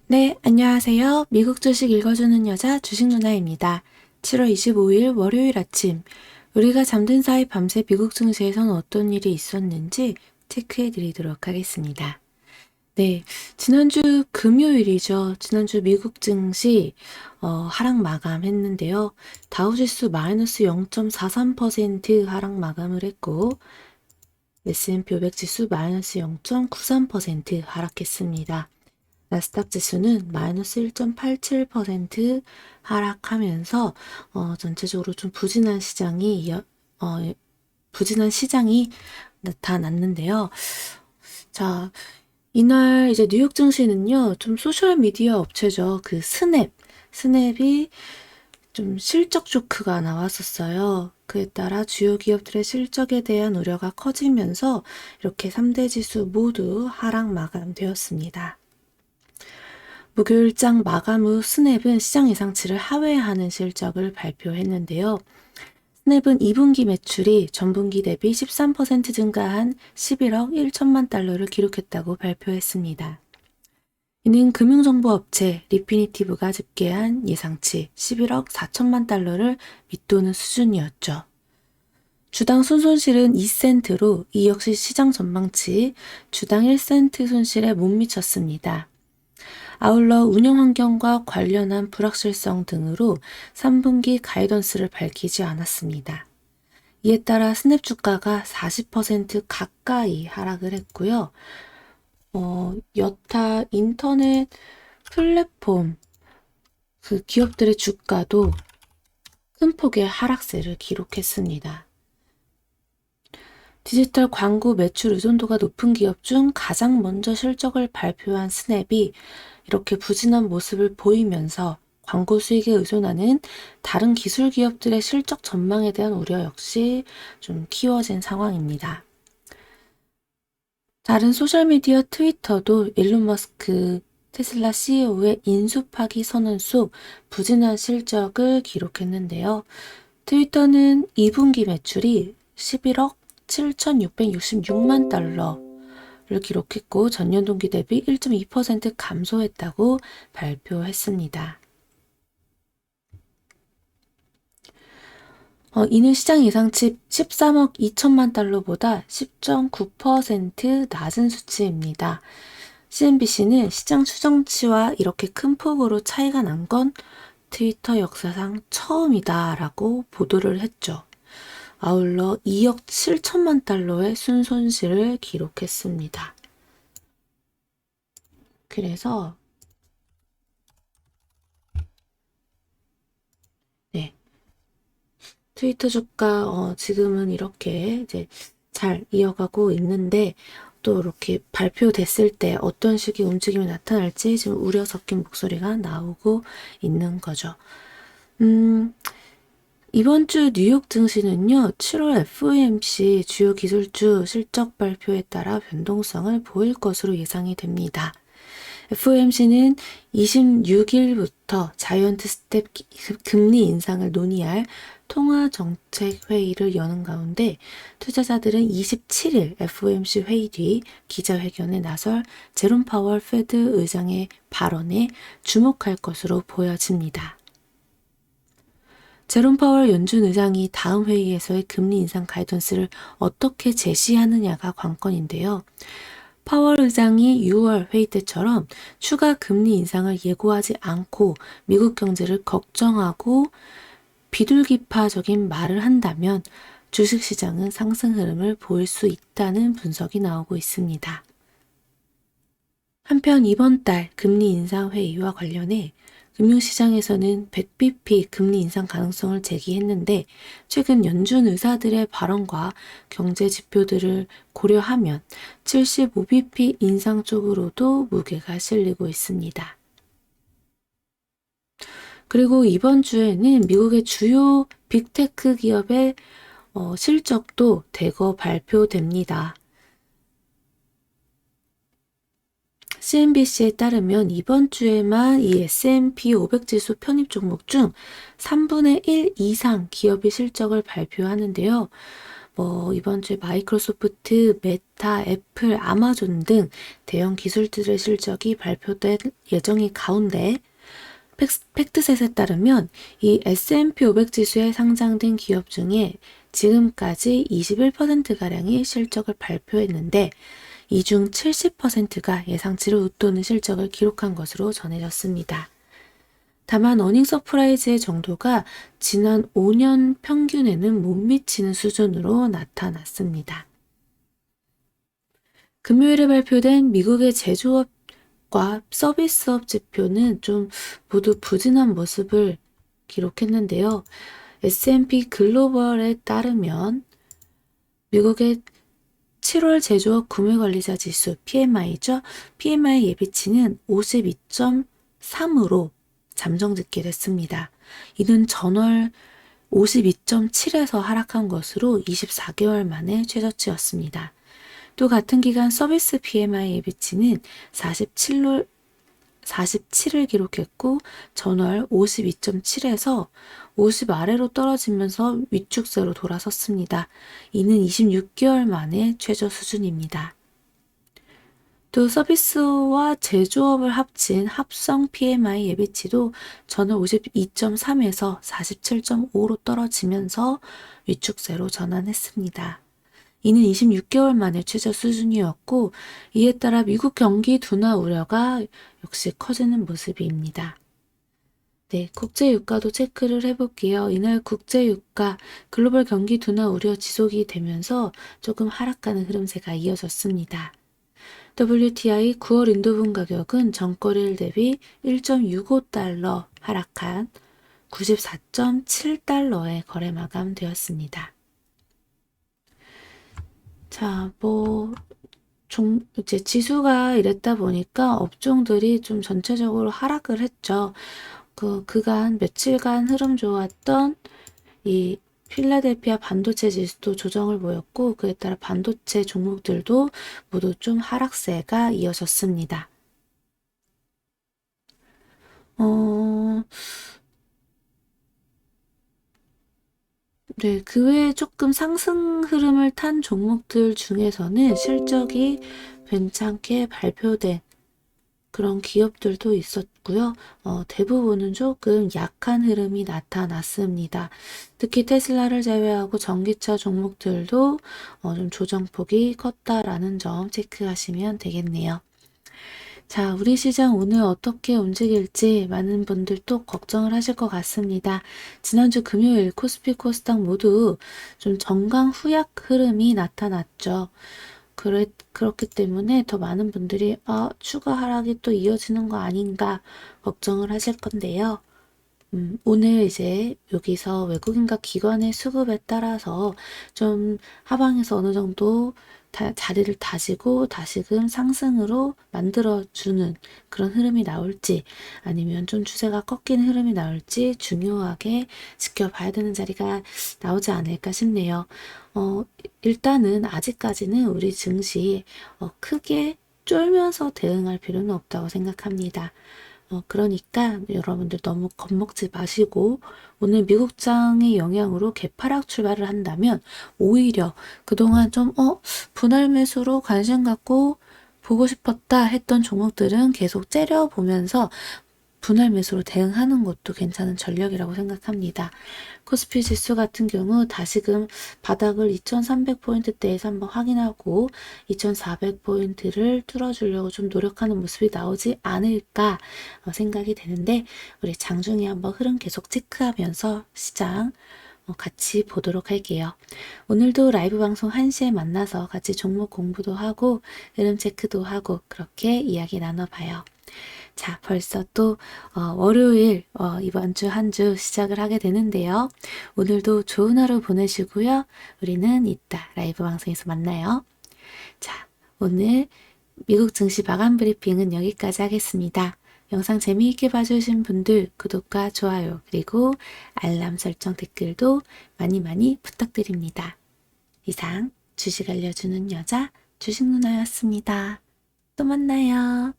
네, 안녕하세요. 미국 주식 읽어주는 여자 주식 누나입니다. 7월 25일 월요일 아침, 우리가 잠든 사이 밤새 미국 증시에선 어떤 일이 있었는지 체크해 드리도록 하겠습니다. 네, 지난주 금요일이죠. 지난주 미국 증시 하락 마감했는데요. 다우지수 마이너스 0.43% 하락 마감을 했고, S&P 500 지수 마이너스 0.93% 하락했습니다. 나스닥 지수는 마이너스 1.87% 하락하면서 전체적으로 좀 부진한 시장이 나타났는데요. 자, 이날 이제 뉴욕 증시는요, 좀 소셜 미디어 업체죠. 그 스냅이 좀 실적 쇼크가 나왔었어요. 그에 따라 주요 기업들의 실적에 대한 우려가 커지면서 이렇게 3대 지수 모두 하락 마감되었습니다. 목요일장 마감 후 스냅은 시장 예상치를 하회하는 실적을 발표했는데요. 스냅은 2분기 매출이 전분기 대비 13% 증가한 11억 1천만 달러를 기록했다고 발표했습니다. 이는 금융정보업체 리피니티브가 집계한 예상치 11억 4천만 달러를 밑도는 수준이었죠. 주당 순손실은 2센트로 이 역시 시장 전망치 주당 1센트 손실에 못 미쳤습니다. 아울러 운영 환경과 관련한 불확실성 등으로 3분기 가이던스를 밝히지 않았습니다. 이에 따라 스냅 주가가 40% 가까이 하락을 했고요. 여타 인터넷 플랫폼 그 기업들의 주가도 큰 폭의 하락세를 기록했습니다. 디지털 광고 매출 의존도가 높은 기업 중 가장 먼저 실적을 발표한 스냅이 이렇게 부진한 모습을 보이면서 광고 수익에 의존하는 다른 기술 기업들의 실적 전망에 대한 우려 역시 좀 키워진 상황입니다. 다른 소셜미디어 트위터도 일론 머스크 테슬라 CEO의 인수 파기 선언 속 부진한 실적을 기록했는데요. 트위터는 2분기 매출이 11억 7,666만 달러를 기록했고 전년 동기 대비 1.2% 감소했다고 발표했습니다. 이는 시장 예상치 13억 2천만 달러보다 10.9% 낮은 수치입니다. CNBC는 시장 추정치와 이렇게 큰 폭으로 차이가 난 건 트위터 역사상 처음이다라고 보도를 했죠. 아울러 2억 7천만 달러의 순손실을 기록했습니다. 그래서 네, 트위터 주가 지금은 이렇게 이제 잘 이어가고 있는데 또 이렇게 발표됐을 때 어떤 식의 움직임이 나타날지 지금 우려 섞인 목소리가 나오고 있는 거죠. 이번 주 뉴욕 증시는요, 7월 FOMC 주요 기술주 실적 발표에 따라 변동성을 보일 것으로 예상이 됩니다. FOMC는 26일부터 자이언트 스텝 금리 인상을 논의할 통화정책회의를 여는 가운데 투자자들은 27일 FOMC 회의 뒤 기자회견에 나설 제롬 파월 페드 의장의 발언에 주목할 것으로 보여집니다. 제롬 파월 연준 의장이 다음 회의에서의 금리 인상 가이던스를 어떻게 제시하느냐가 관건인데요. 파월 의장이 6월 회의 때처럼 추가 금리 인상을 예고하지 않고 미국 경제를 걱정하고 비둘기파적인 말을 한다면 주식시장은 상승 흐름을 보일 수 있다는 분석이 나오고 있습니다. 한편 이번 달 금리 인상 회의와 관련해 금융시장에서는 100bp 금리 인상 가능성을 제기했는데 최근 연준 의사들의 발언과 경제 지표들을 고려하면 75bp 인상 쪽으로도 무게가 실리고 있습니다. 그리고 이번 주에는 미국의 주요 빅테크 기업의 실적도 대거 발표됩니다. CNBC에 따르면 이번 주에만 이 S&P 500 지수 편입 종목 중 3분의 1 이상 기업이 실적을 발표하는데요. 이번 주에 마이크로소프트, 메타, 애플, 아마존 등 대형 기술들의 실적이 발표될 예정인 가운데 팩트셋에 따르면 이 S&P 500 지수에 상장된 기업 중에 지금까지 21%가량이 실적을 발표했는데 이 중 70%가 예상치를 웃도는 실적을 기록한 것으로 전해졌습니다. 다만 어닝 서프라이즈의 정도가 지난 5년 평균에는 못 미치는 수준으로 나타났습니다. 금요일에 발표된 미국의 제조업과 서비스업 지표는 좀 모두 부진한 모습을 기록했는데요. S&P 글로벌에 따르면 미국의 7월 제조업 구매관리자 지수 PMI죠. PMI 예비치는 52.3으로 잠정짓게 됐습니다. 이는 전월 52.7에서 하락한 것으로 24개월 만에 최저치였습니다. 또 같은 기간 서비스 PMI 예비치는 47을 기록했고 전월 52.7에서 50 아래로 떨어지면서 위축세로 돌아섰습니다. 이는 26개월 만에 최저 수준입니다. 또 서비스와 제조업을 합친 합성 PMI 예비치도 전월 52.3에서 47.5로 떨어지면서 위축세로 전환했습니다. 이는 26개월 만에 최저 수준이었고 이에 따라 미국 경기 둔화 우려가 역시 커지는 모습입니다. 네, 국제 유가도 체크를 해볼게요. 이날 국제 유가 글로벌 경기 둔화 우려 지속이 되면서 조금 하락하는 흐름세가 이어졌습니다. WTI 9월 인도분 가격은 전거래일 대비 1.65달러 하락한 94.7달러에 거래 마감되었습니다. 자, 이제 지수가 이랬다 보니까 업종들이 좀 전체적으로 하락을 했죠. 그간 며칠간 흐름 좋았던 이 필라델피아 반도체 지수도 조정을 보였고 그에 따라 반도체 종목들도 모두 좀 하락세가 이어졌습니다. 네, 그 외에 조금 상승 흐름을 탄 종목들 중에서는 실적이 괜찮게 발표된 그런 기업들도 있었고요. 대부분은 조금 약한 흐름이 나타났습니다. 특히 테슬라를 제외하고 전기차 종목들도 좀 조정폭이 컸다라는 점 체크하시면 되겠네요. 자, 우리 시장 오늘 어떻게 움직일지 많은 분들 또 걱정을 하실 것 같습니다. 지난주 금요일 코스피 코스닥 모두 좀 정강 후약 흐름이 나타났죠. 그렇기 때문에 더 많은 분들이 추가 하락이 또 이어지는 거 아닌가 걱정을 하실 건데요. 오늘 이제 여기서 외국인과 기관의 수급에 따라서 좀 하방에서 어느 정도 자리를 다지고 다시금 상승으로 만들어주는 그런 흐름이 나올지 아니면 좀 추세가 꺾이는 흐름이 나올지 중요하게 지켜봐야 되는 자리가 나오지 않을까 싶네요. 일단은 아직까지는 우리 증시 크게 쫄면서 대응할 필요는 없다고 생각합니다. 그러니까 여러분들 너무 겁먹지 마시고 오늘 미국장의 영향으로 개파락 출발을 한다면 오히려 그동안 좀 분할 매수로 관심 갖고 보고 싶었다 했던 종목들은 계속 째려보면서 분할 매수로 대응하는 것도 괜찮은 전략이라고 생각합니다. 코스피 지수 같은 경우 다시금 바닥을 2300포인트대에서 한번 확인하고 2400포인트를 뚫어주려고 좀 노력하는 모습이 나오지 않을까 생각이 되는데 우리 장중에 한번 흐름 계속 체크하면서 시장 같이 보도록 할게요. 오늘도 라이브 방송 1시에 만나서 같이 종목 공부도 하고 흐름 체크도 하고 그렇게 이야기 나눠봐요. 자, 벌써 또 월요일 이번 주 한 주 시작을 하게 되는데요. 오늘도 좋은 하루 보내시고요. 우리는 이따 라이브 방송에서 만나요. 자, 오늘 미국 증시 마감 브리핑은 여기까지 하겠습니다. 영상 재미있게 봐주신 분들 구독과 좋아요 그리고 알람 설정 댓글도 많이 많이 부탁드립니다. 이상 주식 알려주는 여자 주식 누나였습니다. 또 만나요.